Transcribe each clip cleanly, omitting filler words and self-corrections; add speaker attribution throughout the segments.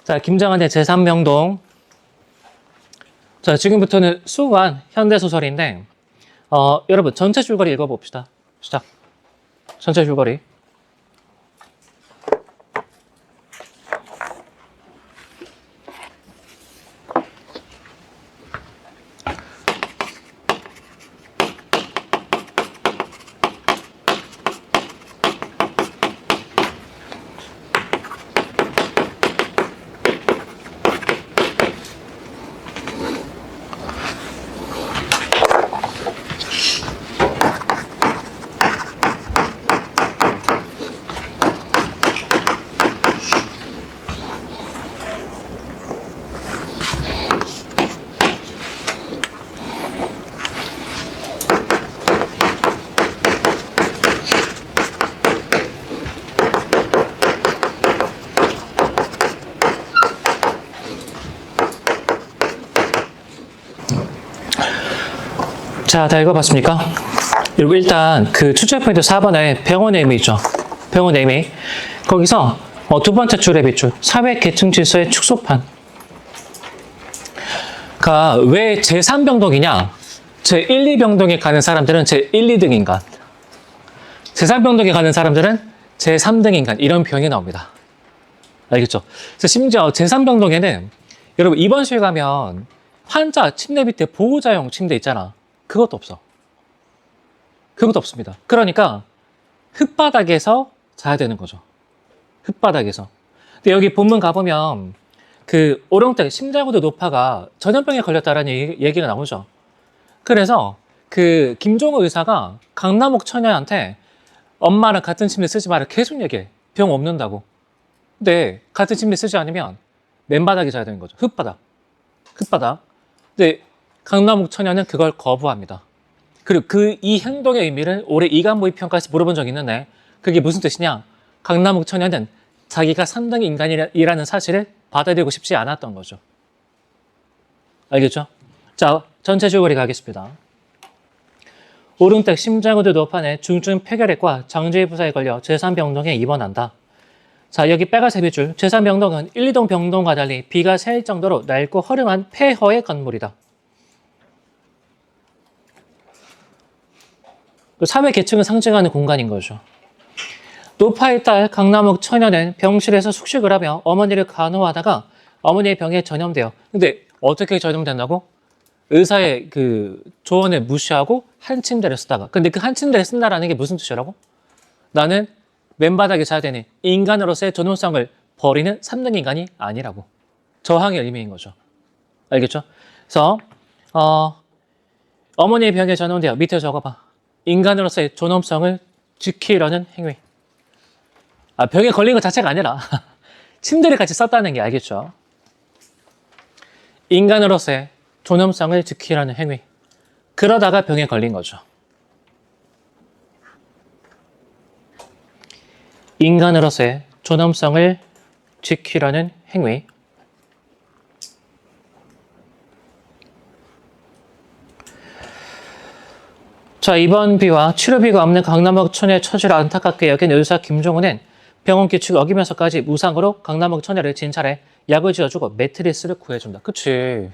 Speaker 1: 자, 김장한의 제3병동. 자, 지금부터는 수고한 현대소설인데, 여러분, 전체 줄거리 읽어봅시다. 시작. 전체 줄거리. 자, 다 읽어봤습니까? 그리고 일단 그 추천 포인트 4번에 병원의 의미 있죠. 병원의 의미. 거기서 두 번째 줄의 밑줄. 사회 계층 질서의 축소판. 그러니까 왜 제3병동이냐? 제1, 2병동에 가는 사람들은 제1, 2등 인간. 제3병동에 가는 사람들은 제3등 인간. 이런 표현이 나옵니다. 알겠죠? 그래서 심지어 제3병동에는 여러분 입원실 가면 환자 침대 밑에 보호자용 침대 있잖아. 그것도 없어. 그것도 없습니다. 그러니까 흙바닥에서 자야 되는 거죠. 흙바닥에서. 근데 여기 본문 가보면 그 오롱택 심장구도 노파가 전염병에 걸렸다라는 얘기가 나오죠. 그래서 그 김종호 의사가 강남옥 처녀한테 엄마랑 같은 침대 쓰지 마라 계속 얘기해. 병 없는다고. 근데 같은 침대 쓰지 않으면 맨바닥에 자야 되는 거죠. 흙바닥. 흙바닥. 근데 강남옥 처녀는 그걸 거부합니다. 그리고 이 행동의 의미를 올해 이간모의 평가에서 물어본 적이 있는데 그게 무슨 뜻이냐? 강남옥 처녀는 자기가 3등 인간이라는 사실을 받아들이고 싶지 않았던 거죠. 알겠죠? 자, 전체 줄거리 가겠습니다. 오름택 심장구도 노판에 중증 폐결핵과 장주의 부사에 걸려 제3병동에 입원한다. 자, 여기 빨간색 밑줄. 제3병동은 1, 2동 병동과 달리 비가 새일 정도로 낡고 허름한 폐허의 건물이다. 사회 계층을 상징하는 공간인 거죠. 노파의 딸 강남옥 처녀는 병실에서 숙식을 하며 어머니를 간호하다가 어머니의 병에 전염돼요. 근데 어떻게 전염된다고? 의사의 그 조언을 무시하고 한 침대를 쓰다가. 근데 그 한 침대를 쓴다라는 게 무슨 뜻이라고? 나는 맨바닥에 자야 되니 인간으로서의 존엄성을 버리는 3등 인간이 아니라고. 저항의 의미인 거죠. 알겠죠? 그래서 어머니의 병에 전염돼요. 밑에 적어봐. 인간으로서의 존엄성을 지키려는 행위. 병에 걸린 것 자체가 아니라 침대를 같이 썼다는 게 알겠죠? 인간으로서의 존엄성을 지키려는 행위. 그러다가 병에 걸린 거죠. 인간으로서의 존엄성을 지키려는 행위. 자, 입원비와 치료비가 없는 강남옥 처녀의 처지를 안타깝게 여긴 의사 김종우는 병원 규칙을 어기면서까지 무상으로 강남옥 처녀를 진찰해 약을 지어주고 매트리스를 구해준다. 그치?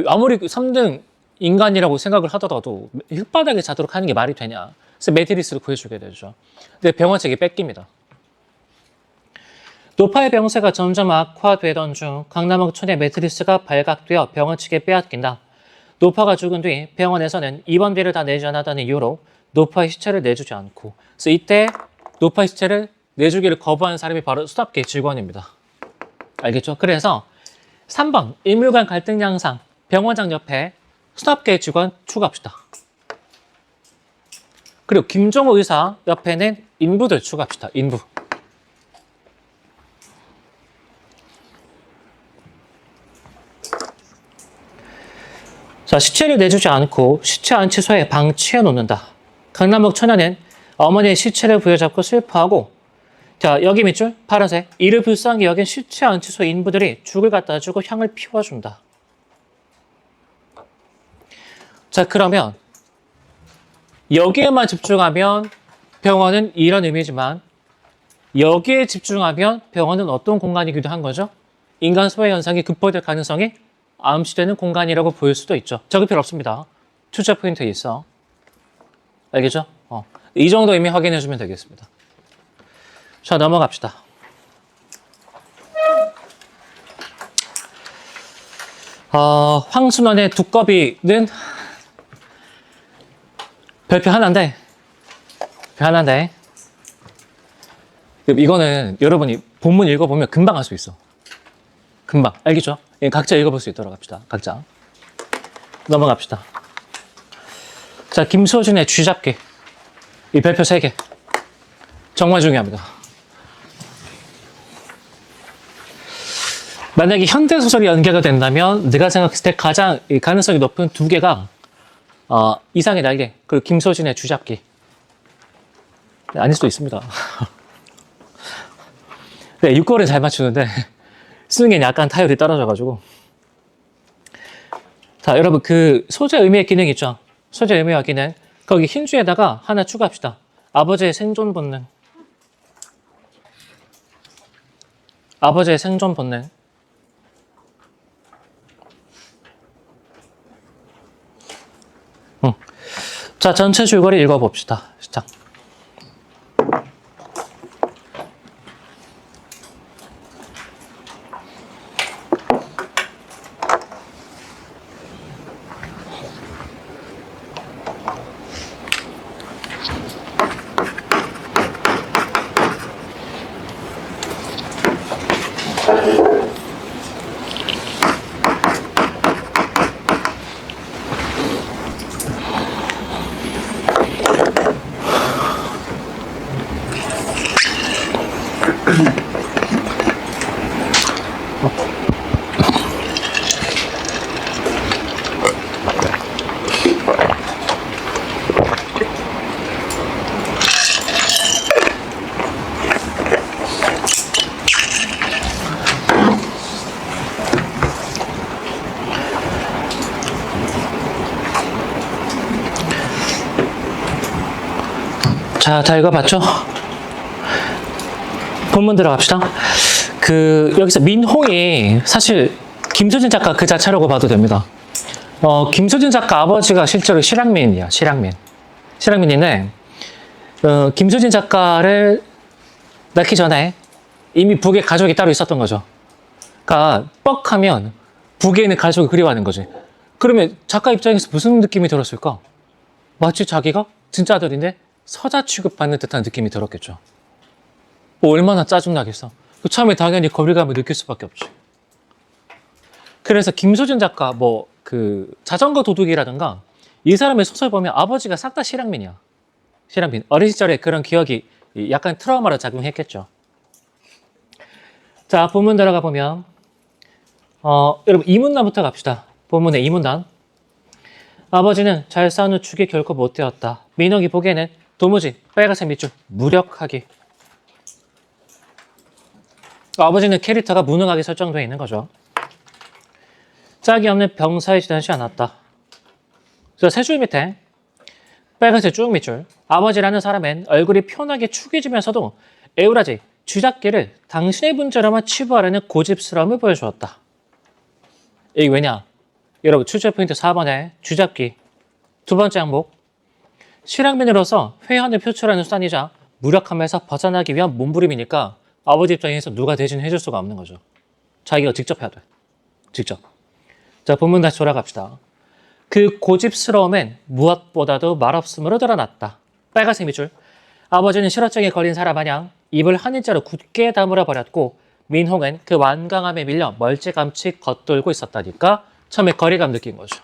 Speaker 1: 아무리 3등 인간이라고 생각을 하더라도 흙바닥에 자도록 하는 게 말이 되냐. 그래서 매트리스를 구해주게 되죠. 근데 병원 측이 뺏깁니다. 노파의 병세가 점점 악화되던 중 강남옥 처녀의 매트리스가 발각되어 병원 측에 빼앗긴다. 노파가 죽은 뒤 병원에서는 입원비를 다 내지 않았다는 이유로 노파의 시체를 내주지 않고, 그래서 이때 노파의 시체를 내주기를 거부하는 사람이 바로 수납계 직원입니다. 알겠죠? 그래서 3번 인물 간 갈등 양상, 병원장 옆에 수납계 직원 추가합시다. 그리고 김종호 의사 옆에는 인부들 추가합시다. 인부. 자, 시체를 내주지 않고 시체 안치소에 방치해 놓는다. 강남옥 처녀는 어머니의 시체를 부여잡고 슬퍼하고, 자, 여기 밑줄 파란색. 이를 불쌍히 여긴 시체 안치소 인부들이 죽을 갖다 주고 향을 피워준다. 자, 그러면 여기에만 집중하면 병원은 이런 의미지만 여기에 집중하면 병원은 어떤 공간이기도 한 거죠? 인간 소외 현상이 극복될 가능성이 암시되는 공간이라고 보일 수도 있죠. 적을 필요 없습니다. 투자 포인트에 있어. 알겠죠? 이 정도 이미 확인해 주면 되겠습니다. 자, 넘어갑시다. 황순원의 두꺼비는 별표 하나인데 이거는 여러분이 본문 읽어보면 금방 할 수 있어. 금방. 알겠죠? 각자 읽어볼 수 있도록 합시다. 각자. 넘어갑시다. 자, 김소진의 쥐잡기. 이 별표 3개. 정말 중요합니다. 만약에 현대소설이 연계가 된다면 내가 생각했을 때 가장 가능성이 높은 2개가 이상의 날개, 그리고 김소진의 쥐잡기. 아닐 수도 있습니다. 네, 6월은 잘 맞추는데 수능엔 약간 타율이 떨어져가지고. 자, 여러분 그 소재 의미의 기능 있죠? 소재 의미와 기능. 거기 흰 줄에다가 하나 추가합시다. 아버지의 생존 본능. 아버지의 생존 본능. 자, 전체 줄거리 읽어봅시다. 시작. 자, 다 읽어봤죠? 본문 들어갑시다. 여기서 민홍이 사실 김소진 작가 그 자체라고 봐도 됩니다. 김소진 작가 아버지가 실제로 실향민이야, 실향민인데, 김소진 작가를 낳기 전에 이미 북에 가족이 따로 있었던 거죠. 그러니까, 뻑하면 북에 있는 가족을 그리워하는 거지. 그러면 작가 입장에서 무슨 느낌이 들었을까? 마치 자기가 진짜 아들인데 서자 취급받는 듯한 느낌이 들었겠죠. 얼마나 짜증나겠어. 처음에 당연히 거리감을 느낄 수밖에 없지. 그래서 김소진 작가 자전거 도둑이라든가 이 사람의 소설 보면 아버지가 싹 다 실향민이야. 실향민. 어린 시절에 그런 기억이 약간 트라우마로 작용했겠죠. 자, 본문 들어가 보면 여러분 이문단부터 갑시다. 본문의 이문단. 아버지는 잘 싸운 후 축이 결코 못 되었다. 민홍이 보기에는 도무지 빨간색 밑줄 무력하기. 아버지는 캐릭터가 무능하게 설정되어 있는 거죠. 짝이 없는 병사에 지나지 않았다. 그래서 세 줄 밑에 빨간색 쭉 밑줄. 아버지라는 사람은 얼굴이 편하게 축해지면서도 에우라지, 쥐잡기를 당신의 문제로만 치부하려는 고집스러움을 보여주었다. 이게 왜냐? 여러분 출제 포인트 4번에 쥐잡기. 두 번째 항목. 실향민으로서 회한을 표출하는 수단이자 무력함에서 벗어나기 위한 몸부림이니까 아버지 입장에서 누가 대신 해줄 수가 없는 거죠. 자기가 직접 해야 돼. 직접. 자, 본문 다시 돌아갑시다. 그 고집스러움은 무엇보다도 말없음으로 드러났다. 빨간색 밑줄. 아버지는 실어증에 걸린 사람 마냥 입을 한 일자로 굳게 다물어 버렸고 민홍은 그 완강함에 밀려 멀찌감치 겉돌고 있었다니까 처음에 거리감 느낀 거죠.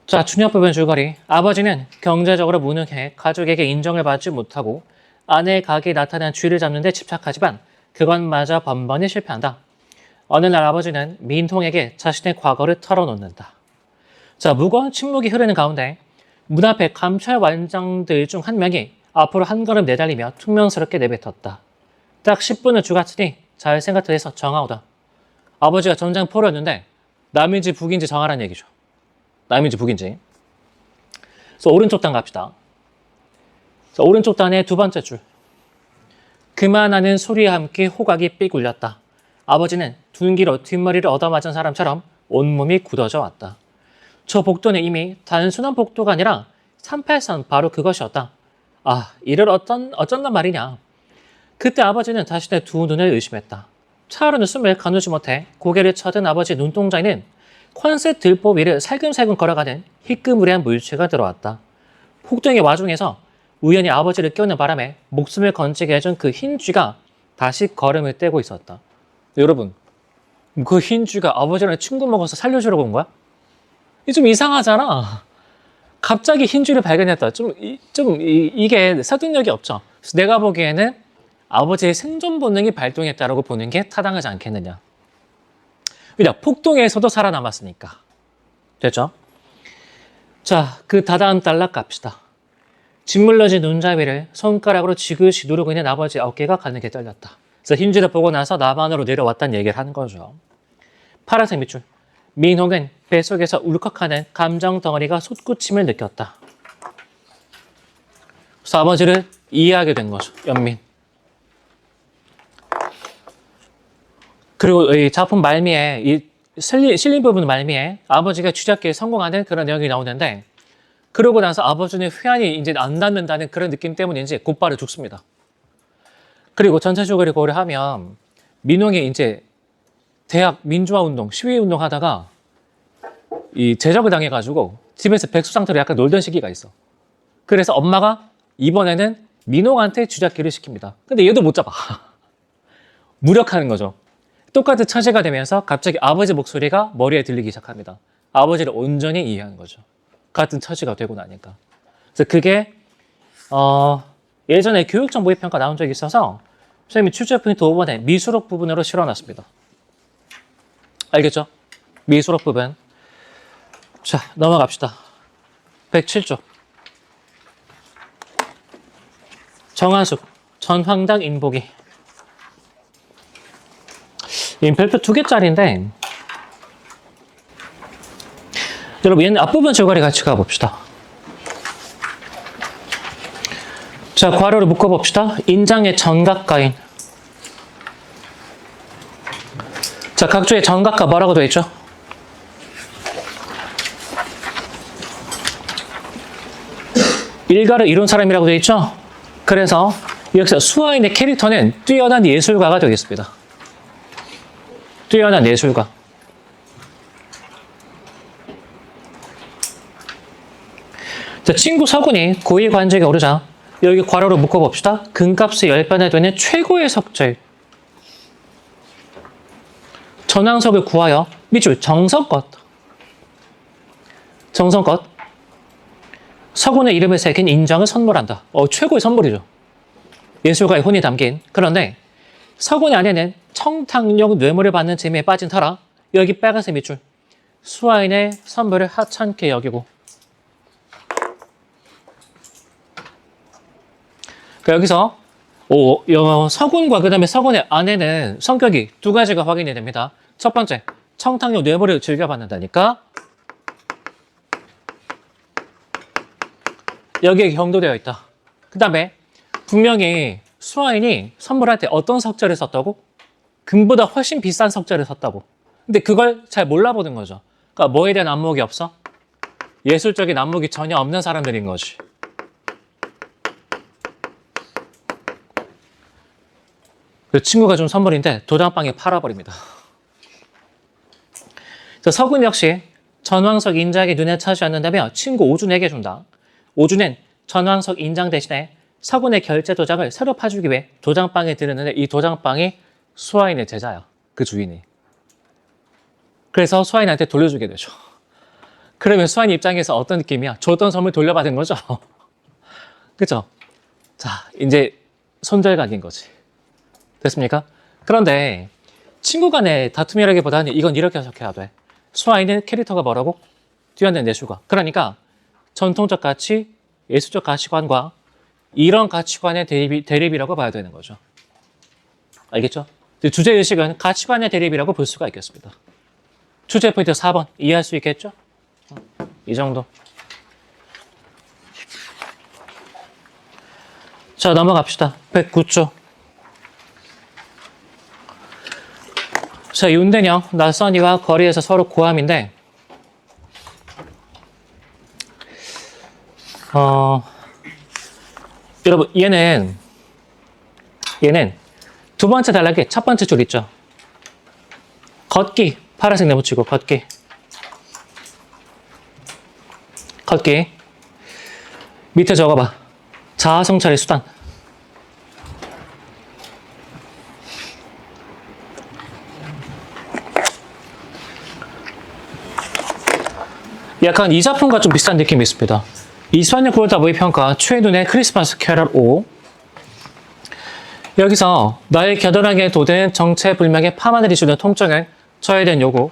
Speaker 1: 자, 중요 부분 줄거리. 아버지는 경제적으로 무능해 가족에게 인정을 받지 못하고 아내의 가게에 나타난 쥐를 잡는 데 집착하지만 그것마저 번번이 실패한다. 어느 날 아버지는 민홍에게 자신의 과거를 털어놓는다. 자, 무거운 침묵이 흐르는 가운데 문 앞에 감찰 완장들 중 한 명이 앞으로 한 걸음 내달리며 퉁명스럽게 내뱉었다. 딱 10분을 주갔으니 잘 생각을 해서 정하오다. 아버지가 전장 포로였는데 남인지 북인지 정하라는 얘기죠. 남인지 북인지. 그래서 오른쪽 단 갑시다. 자, 오른쪽 단의 두 번째 줄. 그만하는 소리와 함께 호각이 삑 울렸다. 아버지는 둔기로 뒷머리를 얻어맞은 사람처럼 온몸이 굳어져 왔다. 저 복도는 이미 단순한 복도가 아니라 383 바로 그것이었다. 아, 이를 어쩐단 말이냐. 그때 아버지는 자신의 두 눈을 의심했다. 차오르는 숨을 가누지 못해 고개를 쳐든 아버지 눈동자에는 컨셉 들보 위를 살금살금 걸어가는 희끄무리한 물체가 들어왔다. 폭등의 와중에서 우연히 아버지를 깨우는 바람에 목숨을 건지게 해준 그 흰 쥐가 다시 걸음을 떼고 있었다. 여러분, 그 흰 쥐가 아버지랑 친구 먹어서 살려주려고 온 거야? 이게 좀 이상하잖아. 갑자기 흰 쥐를 발견했다. 이게 설득력이 없죠. 그래서 내가 보기에는 아버지의 생존 본능이 발동했다라고 보는 게 타당하지 않겠느냐. 왜냐, 폭동에서도 살아남았으니까. 됐죠? 자, 그 다다음 단락 갑시다. 짓물러진 눈잡이를 손가락으로 지그시 누르고 있는 아버지의 어깨가 가늘게 떨렸다. 그래서 흰쥐를 보고 나서 남한으로 내려왔다는 얘기를 하는 거죠. 파란색 밑줄. 민홍은 뱃속에서 울컥하는 감정 덩어리가 솟구침을 느꼈다. 그래서 아버지를 이해하게 된 거죠. 연민. 그리고 이 작품 말미에, 이 실린 부분 말미에 아버지가 쥐잡기에 성공하는 그런 내용이 나오는데, 그러고 나서 아버지는 회한이 이제 안 닿는다는 그런 느낌 때문인지 곧바로 죽습니다. 그리고 전체적으로 고려하면 민홍이 이제 대학 민주화 운동, 시위 운동 하다가 이 제적을 당해가지고 집에서 백수 상태로 약간 놀던 시기가 있어. 그래서 엄마가 이번에는 민홍한테 쥐잡기를 시킵니다. 근데 얘도 못 잡아. 무력하는 거죠. 똑같은 처지가 되면서 갑자기 아버지 목소리가 머리에 들리기 시작합니다. 아버지를 온전히 이해하는 거죠. 같은 처지가 되고 나니까. 그래서 그게 예전에 교육정보의평가 나온 적이 있어서 선생님이 출제 포인트 5번에 미수록 부분으로 실어놨습니다. 알겠죠? 미수록 부분. 자, 넘어갑시다. 107쪽. 정한숙, 전황당 인보기. 이 별표 2개짜리인데 여러분 얘는 앞부분 줄거리 같이 가봅시다. 자, 괄호를 묶어봅시다. 인장의 전각가인. 자, 각주의 전각가 뭐라고 되어 있죠? 일가를 이룬 사람이라고 되어 있죠? 그래서 여기서 수아인의 캐릭터는 뛰어난 예술가가 되겠습니다. 뛰어난 예술가. 자, 친구 서군이 고위 관직에 오르자 여기 괄호로 묶어봅시다. 금값의 10배나 되는 최고의 석재. 전황석을 구하여 밑줄 정성껏 서군의 이름을 새긴 인장을 선물한다. 최고의 선물이죠. 예술가의 혼이 담긴. 그런데 서군의 아내는 청탕용 뇌물을 받는 재미에 빠진 터라 여기 빨간색 밑줄 수아인의 선물을 하찮게 여기고. 여기서 서군과 그 다음에 서군의 아내는 성격이 두 가지가 확인이 됩니다. 첫 번째, 청탕용 뇌물을 즐겨받는다니까 여기에 경도되어 있다. 그 다음에 분명히 수아인이 선물할 때 어떤 석재를 썼다고? 금보다 훨씬 비싼 석재를 썼다고. 근데 그걸 잘 몰라보는 거죠. 그러니까 뭐에 대한 안목이 없어? 예술적인 안목이 전혀 없는 사람들인 거지. 그 친구가 준 선물인데 도장방에 팔아버립니다. 서군 역시 전황석 인장이 눈에 차지 않는다며 친구 오준에게 준다. 오준은 전황석 인장 대신에 서군의 결제 도장을 새로 파주기 위해 도장방에 들였는데 이 도장방이 수아인의 제자야. 그 주인이. 그래서 수아인한테 돌려주게 되죠. 그러면 수아인 입장에서 어떤 느낌이야? 줬던 선물 돌려받은 거죠. 그쵸? 자, 이제 손절각인 거지. 됐습니까? 그런데 친구 간의 다툼이라기보다는 이건 이렇게 해석해야 돼. 수아인은 캐릭터가 뭐라고? 뛰어난 예술가. 그러니까 전통적 가치, 예술적 가치관과 이런 가치관의 대립이라고 봐야 되는 거죠. 알겠죠? 주제의식은 가치관의 대립이라고 볼 수가 있겠습니다. 주제 포인트 4번 이해할 수 있겠죠? 이 정도. 자, 넘어갑시다. 109쪽. 자, 윤대녀, 낯선이와 거리에서 서로 고함인데, 여러분, 얘는 두 번째 단락에 첫 번째 줄 있죠? 걷기. 파란색 네모치고, 걷기. 밑에 적어봐. 자아성찰의 수단. 약간 이 작품과 좀 비슷한 느낌이 있습니다. 24년 9월달 모의평가 최윤의 크리스마스 캐럴 5. 여기서 나의 겨드랑이에 돋은 정체불명의 파마늘이 주는 통증은 저에 대한 요구,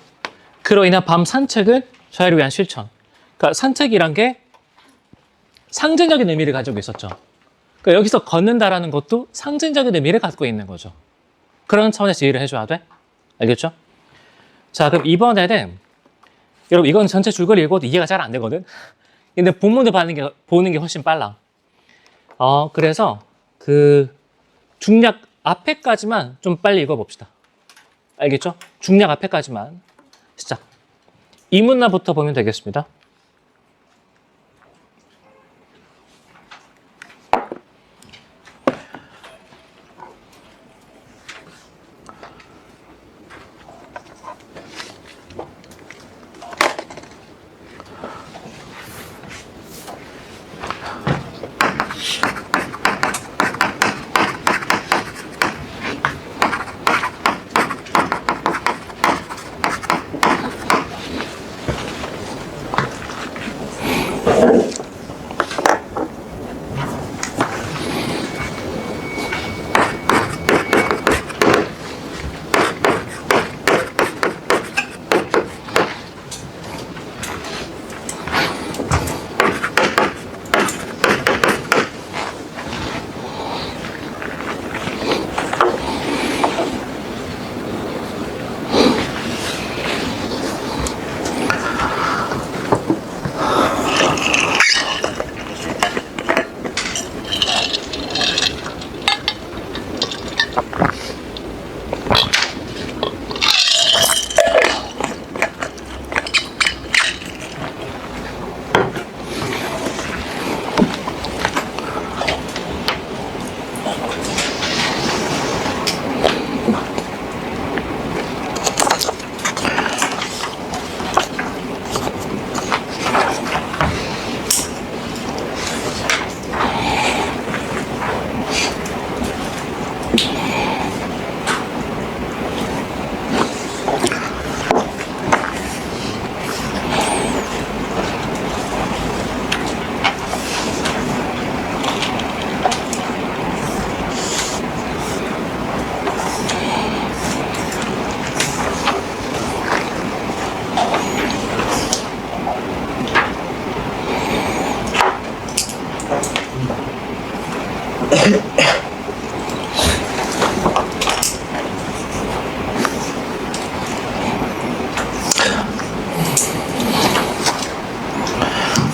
Speaker 1: 그로 인한 밤 산책은 저희를 위한 실천. 그러니까 산책이란 게 상징적인 의미를 가지고 있었죠. 그러니까 여기서 걷는다라는 것도 상징적인 의미를 갖고 있는 거죠. 그런 차원에서 이해를 해줘야 돼. 알겠죠? 자, 그럼 이번에는 여러분 이건 전체 줄거리 읽어도 이해가 잘 안 되거든. 근데 본문을 보는 게 훨씬 빨라. 그래서 그 중략 앞에까지만 좀 빨리 읽어봅시다. 알겠죠? 중략 앞에까지만. 시작. 이문나부터 보면 되겠습니다.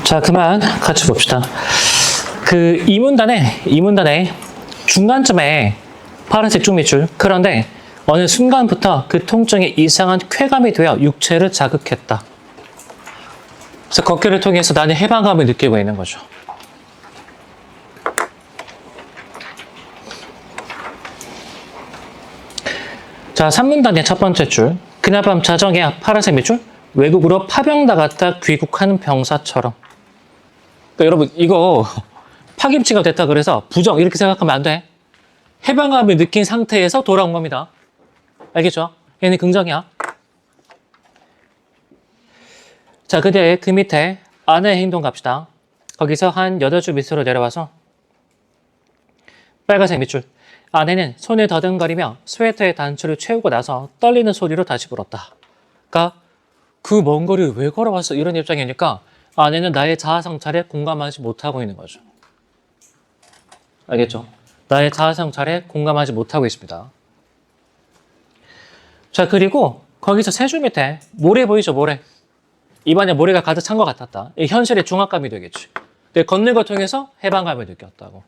Speaker 1: 자, 그만 같이 봅시다. 그 이문단의 중간쯤에 파란색 쭉 밑줄. 그런데 어느 순간부터 그 통증이 이상한 쾌감이 되어 육체를 자극했다. 그래서 걷기를 통해서 나는 해방감을 느끼고 있는 거죠. 자, 3문단의 첫 번째 줄. 그날 밤 자정에 파란색 밑줄. 외국으로 파병 나갔다 귀국하는 병사처럼. 그러니까 여러분 이거 파김치가 됐다 그래서 부정 이렇게 생각하면 안 돼. 해방감을 느낀 상태에서 돌아온 겁니다. 알겠죠? 얘는 긍정이야. 자, 그대 그 밑에 아내의 행동 갑시다. 거기서 한 8줄 밑으로 내려와서 빨간색 밑줄. 아내는 손을 더듬거리며 스웨터의 단추를 채우고 나서 떨리는 소리로 다시 물었다. 그러니까 그 먼 거리를 왜 걸어왔어? 이런 입장이니까 아내는 나의 자아성찰에 공감하지 못하고 있는 거죠. 알겠죠? 나의 자아성찰에 공감하지 못하고 있습니다. 자, 그리고 거기서 세 줄 밑에 모래 보이죠? 모래. 입안에 모래가 가득 찬 것 같았다. 이 현실의 중압감이 되겠지. 근데 걷는 걸 통해서 해방감을 느꼈다고.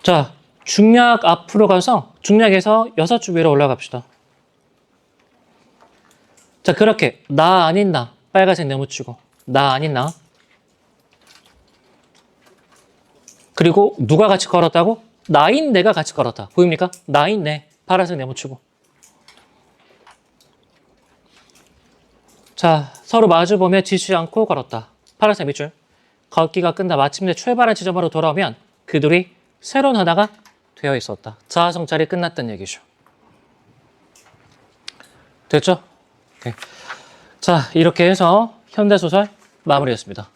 Speaker 1: 자, 중략 앞으로 가서 중략에서 6줄 위로 올라갑시다. 자, 그렇게 나 아닌 나 빨간색 네모치고 나 아닌 나 그리고 누가 같이 걸었다고? 나인 내가 같이 걸었다. 보입니까? 나인 내 파란색 네모치고 자, 서로 마주보며 지치지 않고 걸었다. 파란색 밑줄. 걷기가 끝나 마침내 출발한 지점으로 돌아오면 그들이 새로운 하나가 되어 있었다. 자아성찰이 끝났다는 얘기죠. 됐죠? 네. 자, 이렇게 해서 현대소설 마무리했습니다.